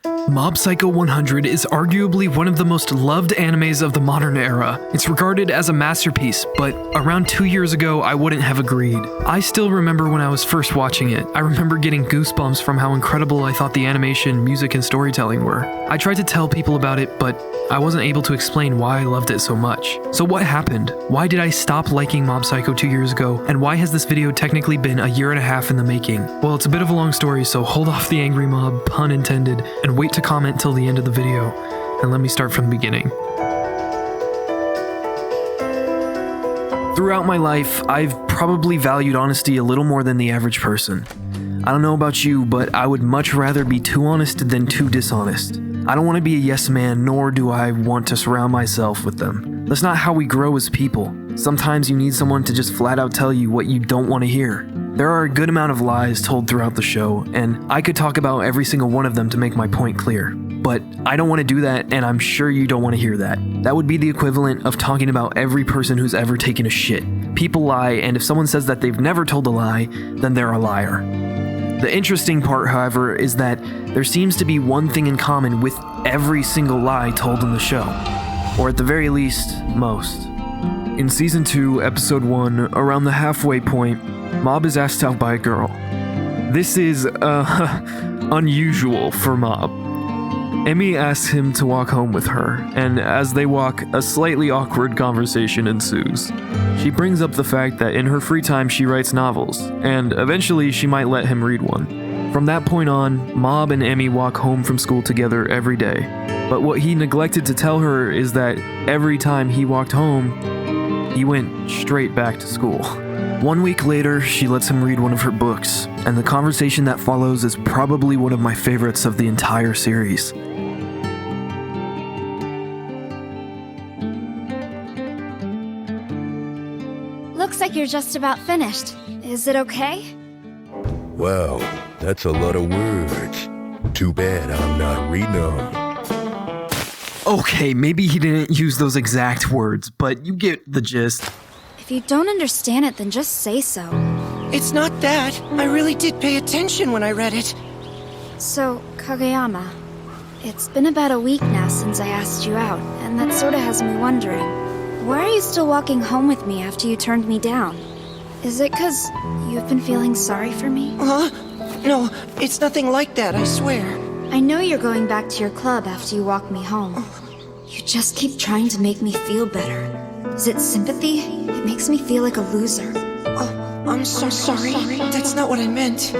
Mob Psycho 100 is arguably one of the most loved animes of the modern era. It's regarded as a masterpiece, but around 2 years ago, I wouldn't have agreed. I still remember when I was first watching it. I remember getting goosebumps from how incredible I thought the animation, music, and storytelling were. I tried to tell people about it, but I wasn't able to explain why I loved it so much. So what happened? Why did I stop liking Mob Psycho 2 years ago? And why has this video technically been a year and a half in the making? Well, it's a bit of a long story, so hold off the angry mob, pun intended, and wait to comment till the end of the video. And let me start from the beginning. Throughout my life, I've probably valued honesty a little more than the average person. I don't know about you, but I would much rather be too honest than too dishonest. I don't want to be a yes man, nor do I want to surround myself with them. That's not how we grow as people. Sometimes you need someone to just flat out tell you what you don't want to hear. There are a good amount of lies told throughout the show, and I could talk about every single one of them to make my point clear. But I don't want to do that, and I'm sure you don't want to hear that. That would be the equivalent of talking about every person who's ever taken a shit. People lie, and if someone says that they've never told a lie, then they're a liar. The interesting part, however, is that there seems to be one thing in common with every single lie told in the show. Or at the very least, most. In Season 2, Episode 1, around the halfway point, Mob is asked out by a girl. This is, unusual for Mob. Emmy asks him to walk home with her, and as they walk, a slightly awkward conversation ensues. She brings up the fact that in her free time she writes novels, and eventually she might let him read one. From that point on, Mob and Emmy walk home from school together every day. But what he neglected to tell her is that every time he walked home, he went straight back to school. 1 week later, she lets him read one of her books, and the conversation that follows is probably one of my favorites of the entire series. Looks like you're just about finished. Is it okay? Well, that's a lot of words. Too bad I'm not reading them. Okay, maybe he didn't use those exact words, but you get the gist. If you don't understand it, then just say so. It's not that. I really did pay attention when I read it. So, Kageyama, it's been about a week now since I asked you out, and that sorta has me wondering. Why are you still walking home with me after you turned me down? Is it 'cause you've been feeling sorry for me? Huh? No, it's nothing like that, I swear. I know you're going back to your club after you walk me home. You just keep trying to make me feel better. Is it sympathy? It makes me feel like a loser. Oh, I'm so sorry. That's not what I meant.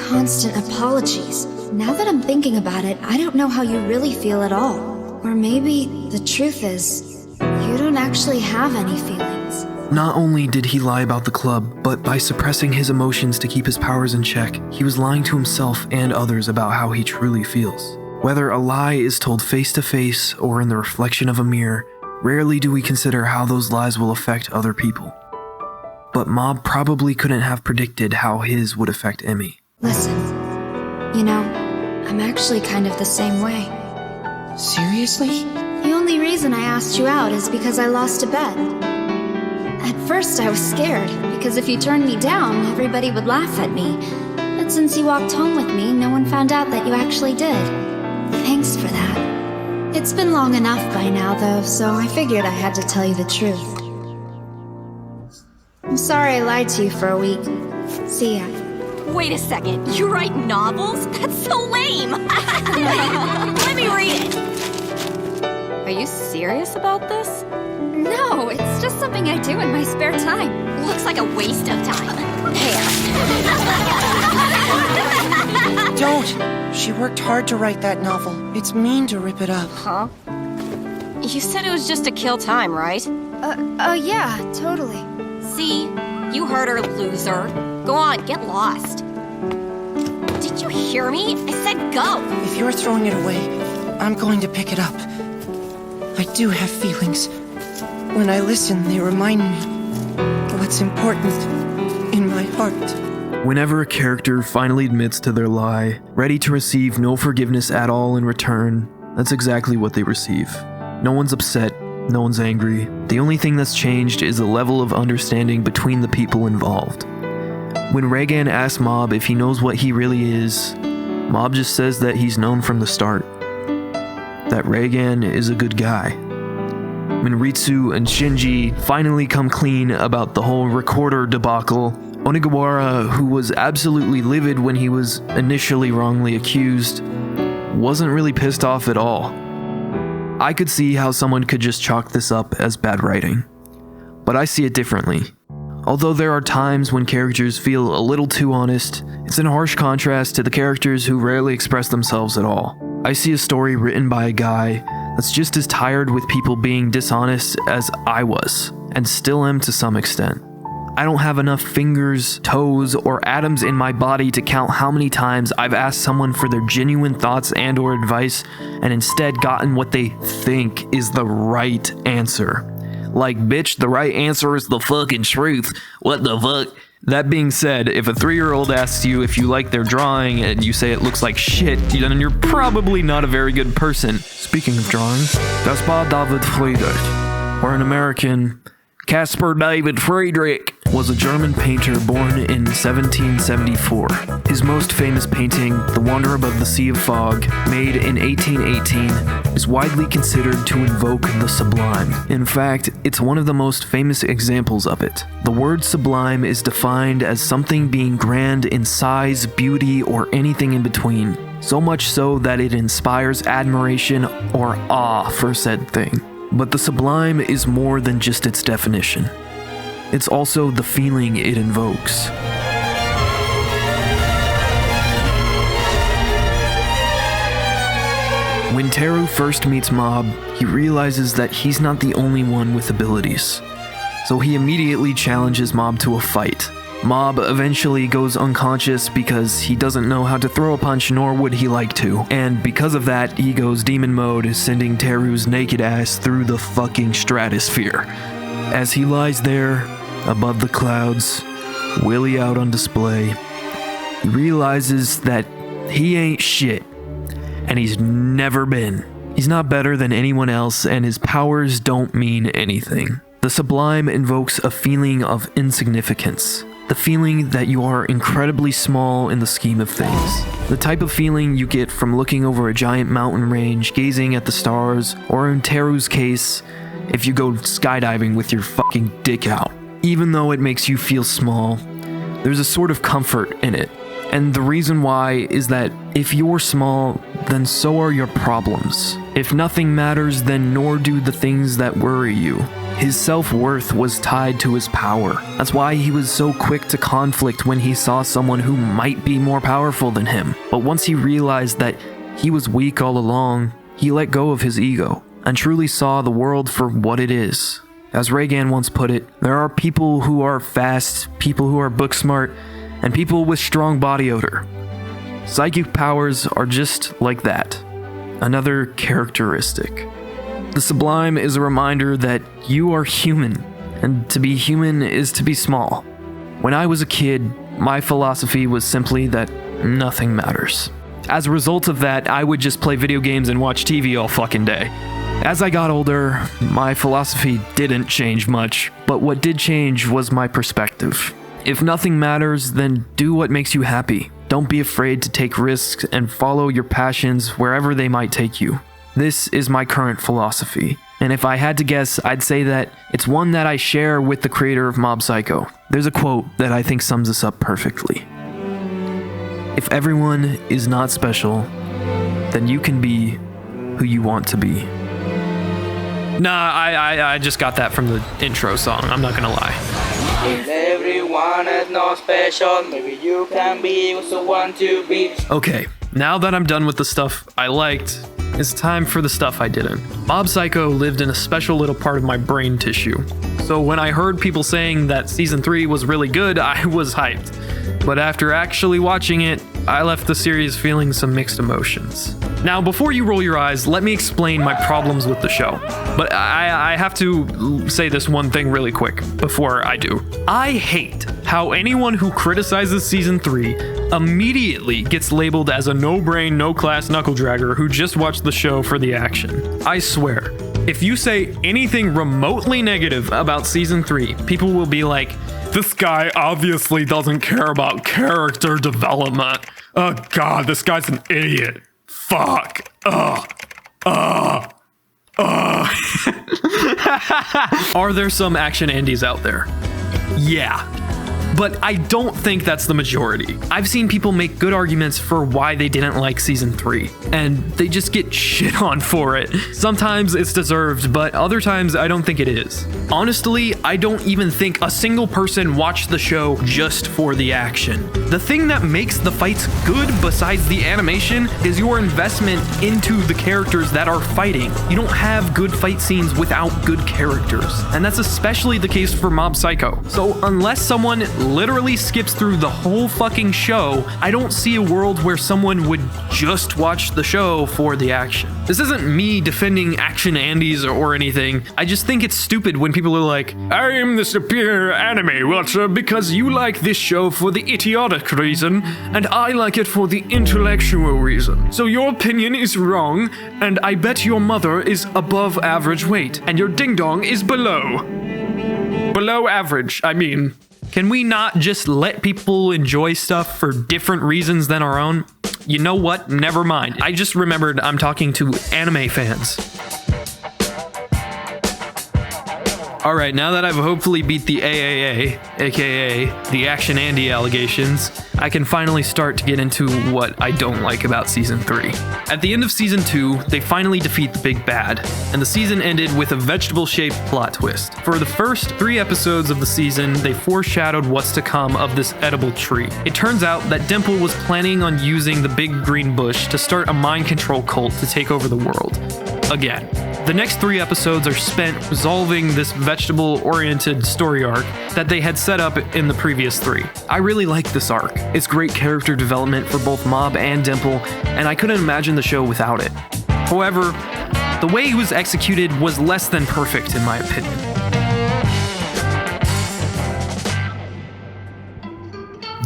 Constant apologies. Now that I'm thinking about it, I don't know how you really feel at all. Or maybe the truth is, you don't actually have any feelings. Not only did he lie about the club, but by suppressing his emotions to keep his powers in check, he was lying to himself and others about how he truly feels. Whether a lie is told face to face or in the reflection of a mirror, rarely do we consider how those lies will affect other people. But Mob probably couldn't have predicted how his would affect Emmy. Listen, you know, I'm actually kind of the same way. Seriously? The only reason I asked you out is because I lost a bet. At first I was scared, because if you turned me down, everybody would laugh at me. But since you walked home with me, no one found out that you actually did. Thanks for that. It's been long enough by now, though, so I figured I had to tell you the truth. I'm sorry I lied to you for a week. See ya. Wait a second, you write novels? That's so lame! Let me read it! Are you serious about this? No, it's just something I do in my spare time. Looks like a waste of time. Here. Don't! She worked hard to write that novel. It's mean to rip it up. Huh? You said it was just to kill time, right? Yeah, totally. See? You heard her, loser. Go on, get lost. Did you hear me? I said go! If you're throwing it away, I'm going to pick it up. I do have feelings. When I listen, they remind me what's important in my heart. Whenever a character finally admits to their lie, ready to receive no forgiveness at all in return, that's exactly what they receive. No one's upset, no one's angry. The only thing that's changed is the level of understanding between the people involved. When Reagan asks Mob if he knows what he really is, Mob just says that he's known from the start that Reigen is a good guy. When Ritsu and Shinji finally come clean about the whole recorder debacle, Onigawara, who was absolutely livid when he was initially wrongly accused, wasn't really pissed off at all. I could see how someone could just chalk this up as bad writing, but I see it differently. Although there are times when characters feel a little too honest, it's in harsh contrast to the characters who rarely express themselves at all. I see a story written by a guy that's just as tired with people being dishonest as I was, and still am to some extent. I don't have enough fingers, toes, or atoms in my body to count how many times I've asked someone for their genuine thoughts and or advice and instead gotten what they think is the right answer. Like, bitch, the right answer is the fucking truth. What the fuck? That being said, if a 3-year-old asks you if you like their drawing and you say it looks like shit, then you're probably not a very good person. Speaking of drawing, Caspar David Friedrich, or in American, Caspar David Friedrich, was a German painter born in 1774. His most famous painting, The Wander Above the Sea of Fog, made in 1818, is widely considered to invoke the sublime. In fact, it's one of the most famous examples of it. The word sublime is defined as something being grand in size, beauty, or anything in between, so much so that it inspires admiration or awe for said thing. But the sublime is more than just its definition. It's also the feeling it invokes. When Teru first meets Mob, he realizes that he's not the only one with abilities. So he immediately challenges Mob to a fight. Mob eventually goes unconscious because he doesn't know how to throw a punch, nor would he like to. And because of that, he goes demon mode, sending Teru's naked ass through the fucking stratosphere. As he lies there, above the clouds, willy out on display, he realizes that he ain't shit, and he's never been. He's not better than anyone else, and his powers don't mean anything. The sublime invokes a feeling of insignificance. The feeling that you are incredibly small in the scheme of things. The type of feeling you get from looking over a giant mountain range, gazing at the stars, or in Teru's case, if you go skydiving with your fucking dick out. Even though it makes you feel small, there's a sort of comfort in it. And the reason why is that if you're small, then so are your problems. If nothing matters, then nor do the things that worry you. His self-worth was tied to his power. That's why he was so quick to conflict when he saw someone who might be more powerful than him. But once he realized that he was weak all along, he let go of his ego and truly saw the world for what it is. As Reigen once put it, there are people who are fast, people who are book smart, and people with strong body odor. Psychic powers are just like that. Another characteristic. The sublime is a reminder that you are human, and to be human is to be small. When I was a kid, my philosophy was simply that nothing matters. As a result of that, I would just play video games and watch TV all fucking day. As I got older, my philosophy didn't change much, but what did change was my perspective. If nothing matters, then do what makes you happy. Don't be afraid to take risks and follow your passions wherever they might take you. This is my current philosophy, and if I had to guess, I'd say that it's one that I share with the creator of Mob Psycho. There's a quote that I think sums this up perfectly. If everyone is not special, then you can be who you want to be. Nah, I just got that from the intro song, I'm not gonna lie. If everyone is not special, maybe you can be also want to be. Okay, now that I'm done with the stuff I liked, it's time for the stuff I didn't. Mob Psycho lived in a special little part of my brain tissue. So when I heard people saying that season 3 was really good, I was hyped. But after actually watching it, I left the series feeling some mixed emotions. Now, before you roll your eyes, let me explain my problems with the show. But I have to say this one thing really quick before I do. I hate how anyone who criticizes season 3 immediately gets labeled as a no-brain, no-class knuckle-dragger who just watched the show for the action. I swear, if you say anything remotely negative about season 3, people will be like, this guy obviously doesn't care about character development. Oh god, this guy's an idiot. Fuck. Are there some action Andes out there? Yeah. But I don't think that's the majority. I've seen people make good arguments for why they didn't like season 3, and they just get shit on for it. Sometimes it's deserved, but other times I don't think it is. Honestly, I don't even think a single person watched the show just for the action. The thing that makes the fights good besides the animation is your investment into the characters that are fighting. You don't have good fight scenes without good characters, and that's especially the case for Mob Psycho. So unless someone literally skips through the whole fucking show, I don't see a world where someone would just watch the show for the action. This isn't me defending action Andes or anything. I just think it's stupid when people are like, I am the superior anime watcher because you like this show for the idiotic reason, and I like it for the intellectual reason. So your opinion is wrong, and I bet your mother is above average weight, and your ding-dong is below. Below average, I mean. Can we not just let people enjoy stuff for different reasons than our own? You know what? Never mind. I just remembered I'm talking to anime fans. Alright, now that I've hopefully beat the AAA, aka the Action Andy allegations, I can finally start to get into what I don't like about Season 3. At the end of Season 2, they finally defeat the big bad, and the season ended with a vegetable-shaped plot twist. For the first 3 episodes of the season, they foreshadowed what's to come of this edible tree. It turns out that Dimple was planning on using the big green bush to start a mind control cult to take over the world. Again. The next 3 episodes are spent resolving this vegetable-oriented story arc that they had set up in the previous 3. I really like this arc. It's great character development for both Mob and Dimple, and I couldn't imagine the show without it. However, the way it was executed was less than perfect in my opinion.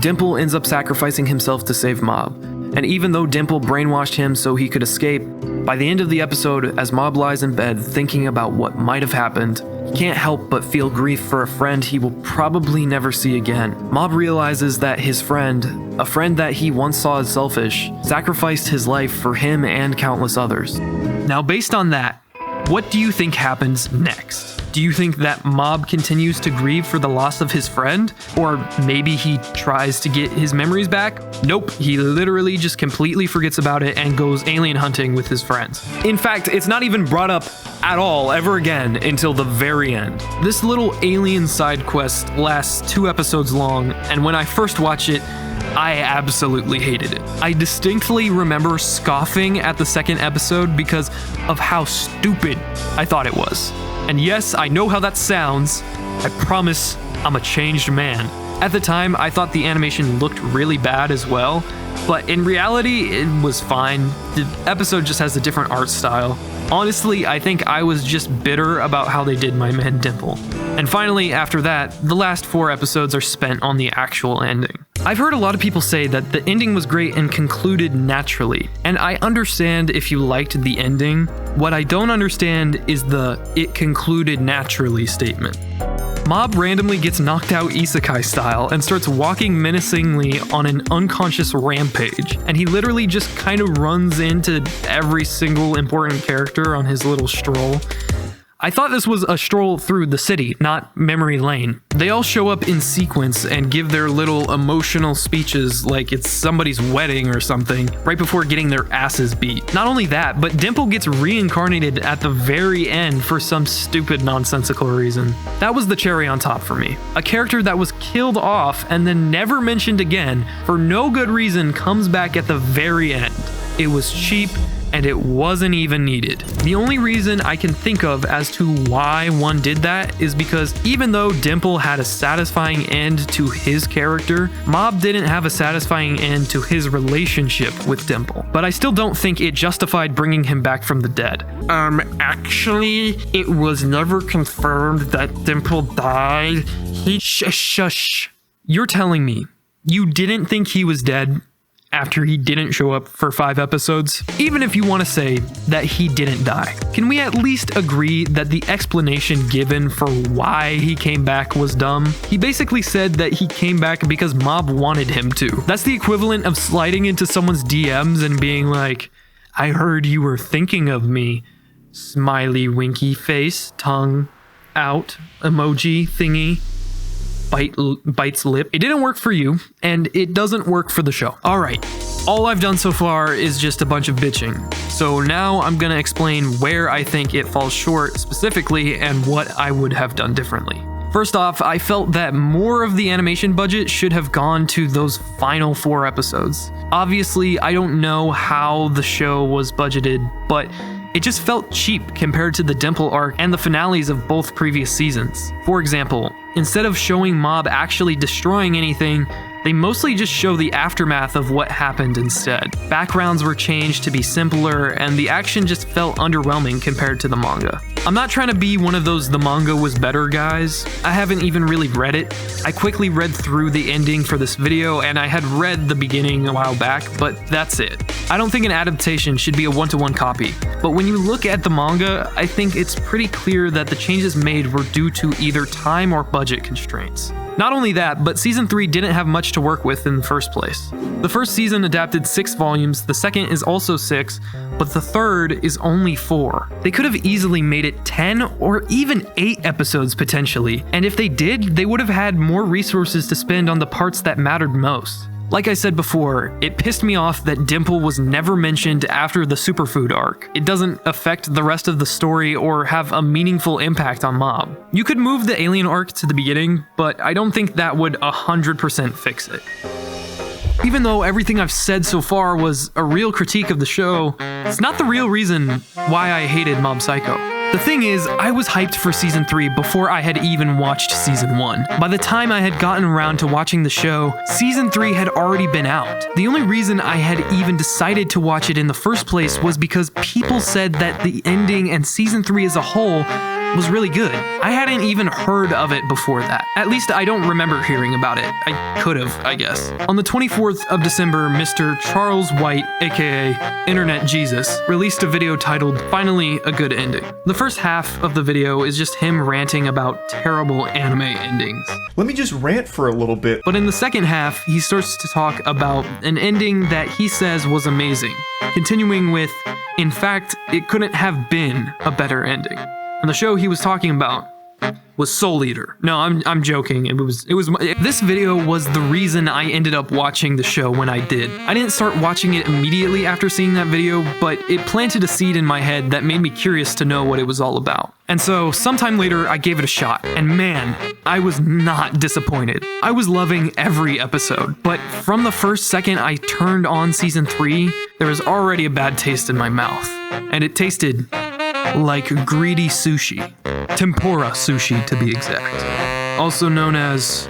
Dimple ends up sacrificing himself to save Mob, and even though Dimple brainwashed him so he could escape, by the end of the episode, as Mob lies in bed thinking about what might have happened, he can't help but feel grief for a friend he will probably never see again. Mob realizes that his friend, a friend that he once saw as selfish, sacrificed his life for him and countless others. Now, based on that, what do you think happens next? Do you think that Mob continues to grieve for the loss of his friend? Or maybe he tries to get his memories back? Nope, he literally just completely forgets about it and goes alien hunting with his friends. In fact, it's not even brought up at all ever again until the very end. This little alien side quest lasts 2 episodes long, and when I first watched it, I absolutely hated it. I distinctly remember scoffing at the 2nd episode because of how stupid I thought it was. And yes, I know how that sounds. I promise I'm a changed man. At the time, I thought the animation looked really bad as well, but in reality, it was fine. The episode just has a different art style. Honestly, I think I was just bitter about how they did my man Dimple. And finally, after that, the last 4 episodes are spent on the actual ending. I've heard a lot of people say that the ending was great and concluded naturally, and I understand if you liked the ending. What I don't understand is the "it concluded naturally" statement. Mob randomly gets knocked out isekai style and starts walking menacingly on an unconscious rampage, and he literally just kind of runs into every single important character on his little stroll. I thought this was a stroll through the city, not memory lane. They all show up in sequence and give their little emotional speeches like it's somebody's wedding or something, right before getting their asses beat. Not only that, but Dimple gets reincarnated at the very end for some stupid nonsensical reason. That was the cherry on top for me. A character that was killed off and then never mentioned again for no good reason comes back at the very end. It was cheap, and it wasn't even needed. The only reason I can think of as to why one did that is because even though Dimple had a satisfying end to his character, Mob didn't have a satisfying end to his relationship with Dimple. But I still don't think it justified bringing him back from the dead. Actually, it was never confirmed that Dimple died. Shush. You're telling me you didn't think he was dead after he didn't show up for 5 episodes? Even if you want to say that he didn't die, can we at least agree that the explanation given for why he came back was dumb? He basically said that he came back because Mob wanted him to. That's the equivalent of sliding into someone's DMs and being like, I heard you were thinking of me. Smiley winky face, tongue out, emoji thingy. Bites lip. It didn't work for you, and it doesn't work for the show. Alright, all I've done so far is just a bunch of bitching. So now I'm gonna explain where I think it falls short specifically and what I would have done differently. First off, I felt that more of the animation budget should have gone to those final 4 episodes. Obviously, I don't know how the show was budgeted, but it just felt cheap compared to the Dimple arc and the finales of both previous seasons. For example, instead of showing Mob actually destroying anything, they mostly just show the aftermath of what happened instead. Backgrounds were changed to be simpler, and the action just felt underwhelming compared to the manga. I'm not trying to be one of those the manga was better guys. I haven't even really read it. I quickly read through the ending for this video, and I had read the beginning a while back, but that's it. I don't think an adaptation should be a one-to-one copy, but when you look at the manga, I think it's pretty clear that the changes made were due to either time or budget constraints. Not only that, but season 3 didn't have much to work with in the first place. The first season adapted 6 volumes, the second is also 6, but the third is only 4. They could have easily made it 10 or even 8 episodes potentially, and if they did, they would have had more resources to spend on the parts that mattered most. Like I said before, it pissed me off that Dimple was never mentioned after the superfood arc. It doesn't affect the rest of the story or have a meaningful impact on Mob. You could move the alien arc to the beginning, but I don't think that would 100% fix it. Even though everything I've said so far was a real critique of the show, it's not the real reason why I hated Mob Psycho. The thing is, I was hyped for season 3 before I had even watched season 1. By the time I had gotten around to watching the show, season 3 had already been out. The only reason I had even decided to watch it in the first place was because people said that the ending and season 3 as a whole was really good. I hadn't even heard of it before that. At least I don't remember hearing about it. I could have, I guess. On the 24th of December, Mr. Charles White, aka Internet Jesus, released a video titled Finally a Good Ending. The first half of the video is just him ranting about terrible anime endings. Let me just rant for a little bit. But in the second half, he starts to talk about an ending that he says was amazing, continuing with, in fact, it couldn't have been a better ending. And the show he was talking about was Soul Eater. No, I'm joking. This video was the reason I ended up watching the show when I did. I didn't start watching it immediately after seeing that video, but it planted a seed in my head that made me curious to know what it was all about. And so, sometime later, I gave it a shot, and man, I was not disappointed. I was loving every episode, but from the first second I turned on season 3, there was already a bad taste in my mouth. And it tasted like greedy sushi. Tempura sushi, to be exact. Also known as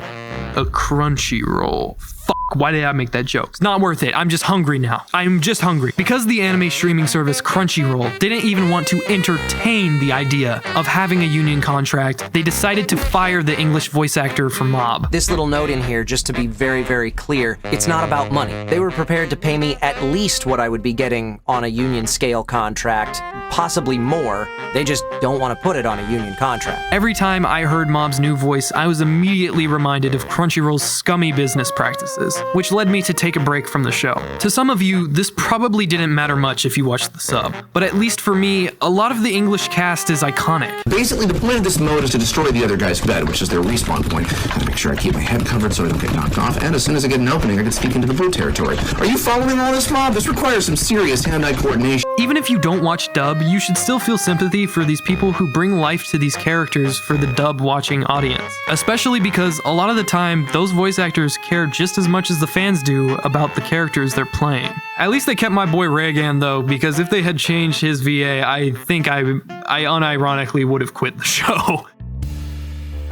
a crunchy roll. Fuck, why did I make that joke? It's not worth it. I'm just hungry now. I'm just hungry. Because the anime streaming service Crunchyroll didn't even want to entertain the idea of having a union contract, they decided to fire the English voice actor for Mob. This little note in here, just to be very, very clear, it's not about money. They were prepared to pay me at least what I would be getting on a union scale contract, possibly more. They just don't want to put it on a union contract. Every time I heard Mob's new voice, I was immediately reminded of Crunchyroll's scummy business practices, which led me to take a break from the show. To some of you, this probably didn't matter much if you watched the sub, but at least for me, a lot of the English cast is iconic. Basically, the point of this mode is to destroy the other guy's bed, which is their respawn point. Gotta make sure I keep my head covered so I don't get knocked off, and as soon as I get an opening, I can sneak into the food territory. Are you following all this, Mob? This requires some serious hand-eye coordination. Even if you don't watch dub, you should still feel sympathy for these people who bring life to these characters for the dub-watching audience. Especially because a lot of the time, those voice actors care just as much as the fans do about the characters they're playing. At least they kept my boy Reagan though, because if they had changed his VA, I think I unironically would have quit the show.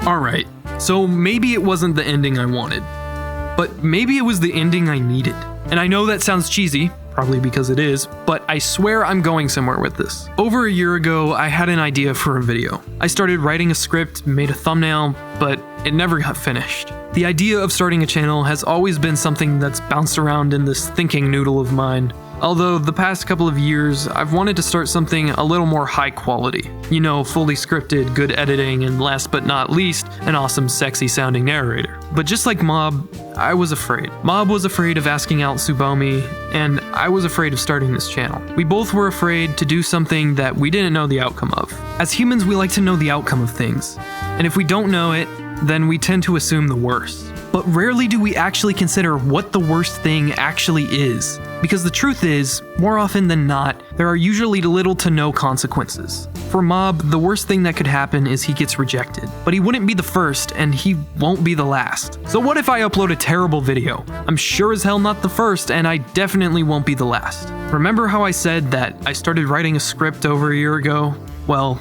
Alright, so maybe it wasn't the ending I wanted, but maybe it was the ending I needed. And I know that sounds cheesy, probably because it is, but I swear I'm going somewhere with this. Over a year ago, I had an idea for a video. I started writing a script, made a thumbnail, but it never got finished. The idea of starting a channel has always been something that's bounced around in this thinking noodle of mine. Although the past couple of years, I've wanted to start something a little more high quality. You know, fully scripted, good editing, and last but not least, an awesome sexy sounding narrator. But just like Mob, I was afraid. Mob was afraid of asking out Tsubomi, and I was afraid of starting this channel. We both were afraid to do something that we didn't know the outcome of. As humans, we like to know the outcome of things. And if we don't know it, then we tend to assume the worst. But rarely do we actually consider what the worst thing actually is. Because the truth is, more often than not, there are usually little to no consequences. For Mob, the worst thing that could happen is he gets rejected. But he wouldn't be the first, and he won't be the last. So what if I upload a terrible video? I'm sure as hell not the first, and I definitely won't be the last. Remember how I said that I started writing a script over a year ago? Well,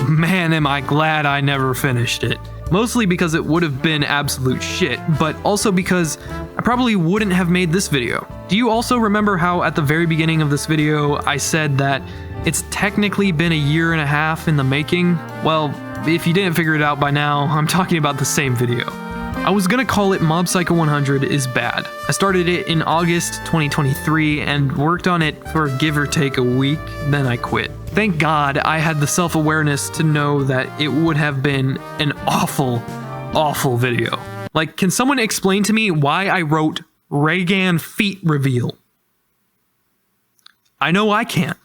man, am I glad I never finished it. Mostly because it would have been absolute shit, but also because I probably wouldn't have made this video. Do you also remember how at the very beginning of this video I said that it's technically been a year and a half in the making? Well, if you didn't figure it out by now, I'm talking about the same video. I was gonna call it Mob Psycho 100 is Bad. I started it in August 2023 and worked on it for give or take a week, then I quit. Thank God I had the self-awareness to know that it would have been an awful, awful video. Like, can someone explain to me why I wrote Reagan feet reveal? I know I can't.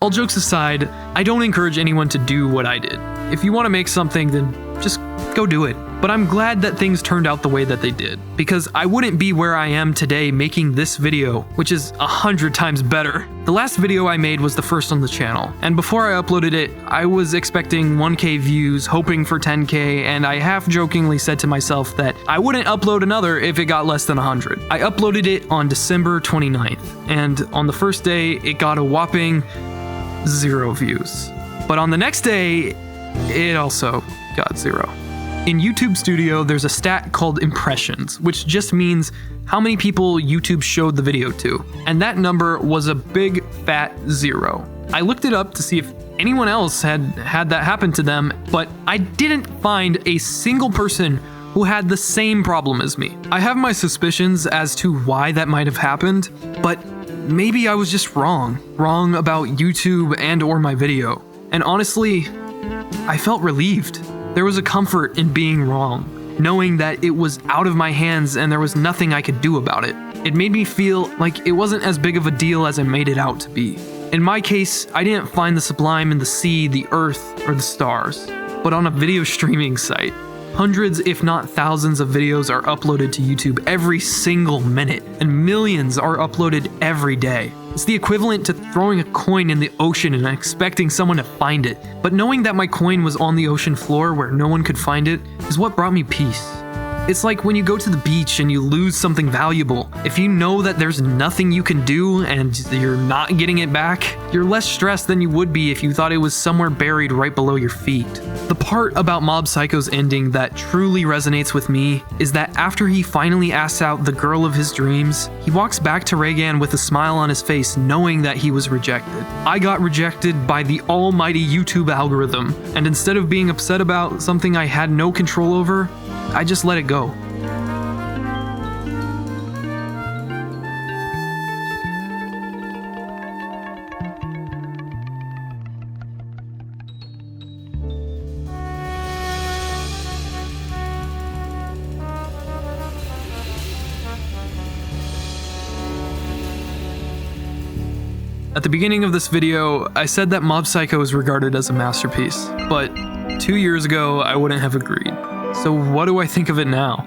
All jokes aside, I don't encourage anyone to do what I did. If you want to make something, then just go do it. But I'm glad that things turned out the way that they did, because I wouldn't be where I am today making this video, which is 100 times better. The last video I made was the first on the channel, and before I uploaded it, I was expecting 1K views, hoping for 10K, and I half-jokingly said to myself that I wouldn't upload another if it got less than 100. I uploaded it on December 29th, and on the first day, it got a whopping 0 views. But on the next day, it also got 0. In YouTube Studio, there's a stat called impressions, which just means how many people YouTube showed the video to. And that number was a big fat 0. I looked it up to see if anyone else had that happen to them, but I didn't find a single person who had the same problem as me. I have my suspicions as to why that might have happened, but maybe I was just wrong about YouTube and or my video. And honestly, I felt relieved. There was a comfort in being wrong, knowing that it was out of my hands and there was nothing I could do about it. It made me feel like it wasn't as big of a deal as I made it out to be. In my case, I didn't find the sublime in the sea, the earth, or the stars, but on a video streaming site. Hundreds, if not thousands of videos are uploaded to YouTube every single minute, and millions are uploaded every day. It's the equivalent to throwing a coin in the ocean and expecting someone to find it. But knowing that my coin was on the ocean floor where no one could find it is what brought me peace. It's like when you go to the beach and you lose something valuable. If you know that there's nothing you can do and you're not getting it back, you're less stressed than you would be if you thought it was somewhere buried right below your feet. The part about Mob Psycho's ending that truly resonates with me is that after he finally asks out the girl of his dreams, he walks back to Reagan with a smile on his face knowing that he was rejected. I got rejected by the almighty YouTube algorithm, and instead of being upset about something I had no control over, I just let it go. At the beginning of this video, I said that Mob Psycho is regarded as a masterpiece, but 2 years ago, I wouldn't have agreed. So what do I think of it now?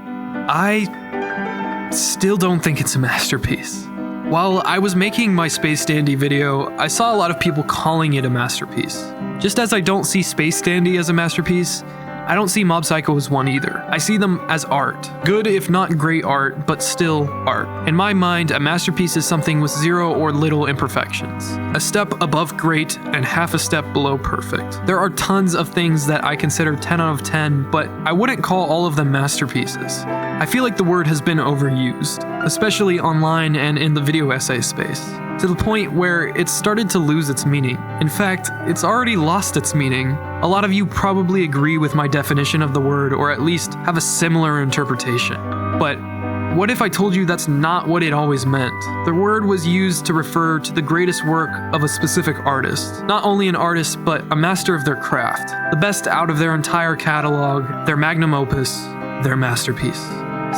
I still don't think it's a masterpiece. While I was making my Space Dandy video, I saw a lot of people calling it a masterpiece. Just as I don't see Space Dandy as a masterpiece, I don't see Mob Psycho as one either. I see them as art. Good if not great art, but still art. In my mind, a masterpiece is something with 0 or little imperfections. A step above great and half a step below perfect. There are tons of things that I consider 10 out of 10, but I wouldn't call all of them masterpieces. I feel like the word has been overused, especially online and in the video essay space. to the point where it started to lose its meaning. In fact, it's already lost its meaning. A lot of you probably agree with my definition of the word, or at least have a similar interpretation. But what if I told you that's not what it always meant? The word was used to refer to the greatest work of a specific artist. Not only an artist, but a master of their craft. The best out of their entire catalog, their magnum opus, their masterpiece.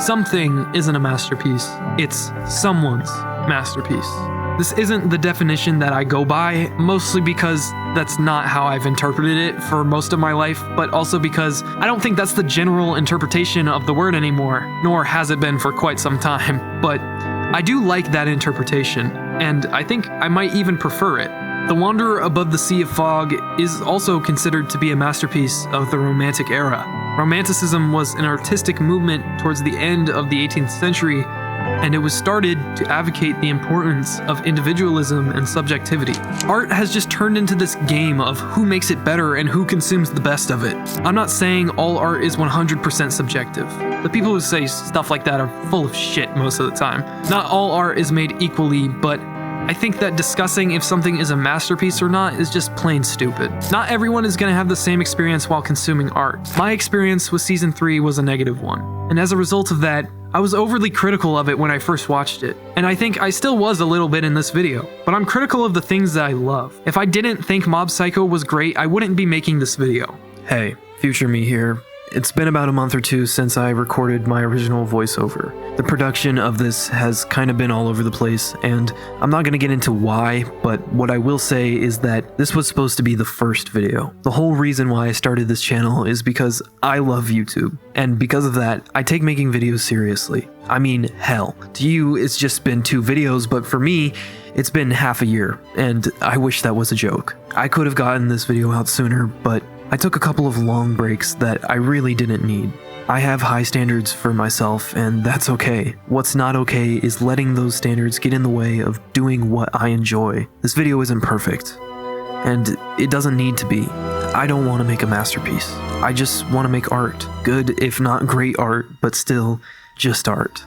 Something isn't a masterpiece, it's someone's masterpiece. This isn't the definition that I go by, mostly because that's not how I've interpreted it for most of my life, but also because I don't think that's the general interpretation of the word anymore, nor has it been for quite some time. But I do like that interpretation, and I think I might even prefer it. The Wanderer Above the Sea of Fog is also considered to be a masterpiece of the Romantic era. Romanticism was an artistic movement towards the end of the 18th century, and it was started to advocate the importance of individualism and subjectivity. Art has just turned into this game of who makes it better and who consumes the best of it. I'm not saying all art is 100% subjective. The people who say stuff like that are full of shit most of the time. Not all art is made equally, but I think that discussing if something is a masterpiece or not is just plain stupid. Not everyone is going to have the same experience while consuming art. My experience with Season 3 was a negative one, and as a result of that, I was overly critical of it when I first watched it, and I think I still was a little bit in this video, but I'm critical of the things that I love. If I didn't think Mob Psycho was great, I wouldn't be making this video. Hey, future me here. It's been about a month or two since I recorded my original voiceover. The production of this has kind of been all over the place, and I'm not going to get into why, but what I will say is that this was supposed to be the first video. The whole reason why I started this channel is because I love YouTube, and because of that, I take making videos seriously. I mean, hell, to you it's just been 2 videos, but for me, it's been half a year, and I wish that was a joke. I could have gotten this video out sooner, but I took a couple of long breaks that I really didn't need. I have high standards for myself, and that's okay. What's not okay is letting those standards get in the way of doing what I enjoy. This video isn't perfect, and it doesn't need to be. I don't want to make a masterpiece. I just want to make art. Good, if not great art, but still just art.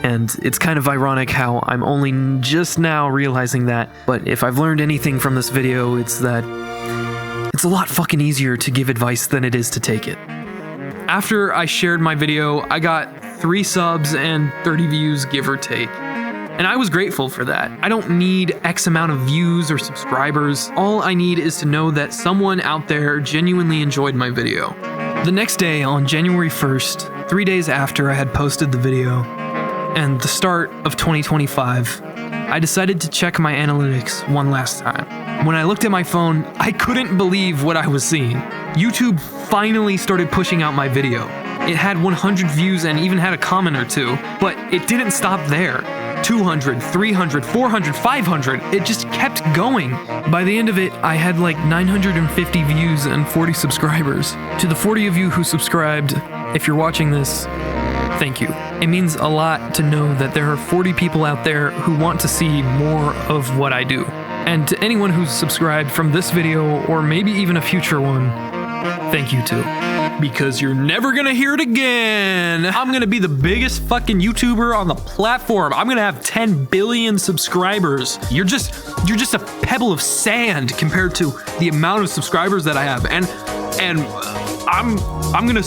And it's kind of ironic how I'm only just now realizing that, but if I've learned anything from this video, it's that it's a lot fucking easier to give advice than it is to take it. After I shared my video, I got 3 subs and 30 views, give or take. And I was grateful for that. I don't need X amount of views or subscribers. All I need is to know that someone out there genuinely enjoyed my video. The next day, on January 1st, 3 days after I had posted the video, and the start of 2025, I decided to check my analytics one last time. When I looked at my phone, I couldn't believe what I was seeing. YouTube finally started pushing out my video. It had 100 views and even had a comment or 2, but it didn't stop there. 200, 300, 400, 500, it just kept going. By the end of it, I had like 950 views and 40 subscribers. To the 40 of you who subscribed, if you're watching this, thank you. It means a lot to know that there are 40 people out there who want to see more of what I do. And to anyone who's subscribed from this video, or maybe even a future one, thank you too. Because you're never gonna hear it again. I'm gonna be the biggest fucking YouTuber on the platform. I'm gonna have 10 billion subscribers. You're just a pebble of sand compared to the amount of subscribers that I have. And I'm gonna...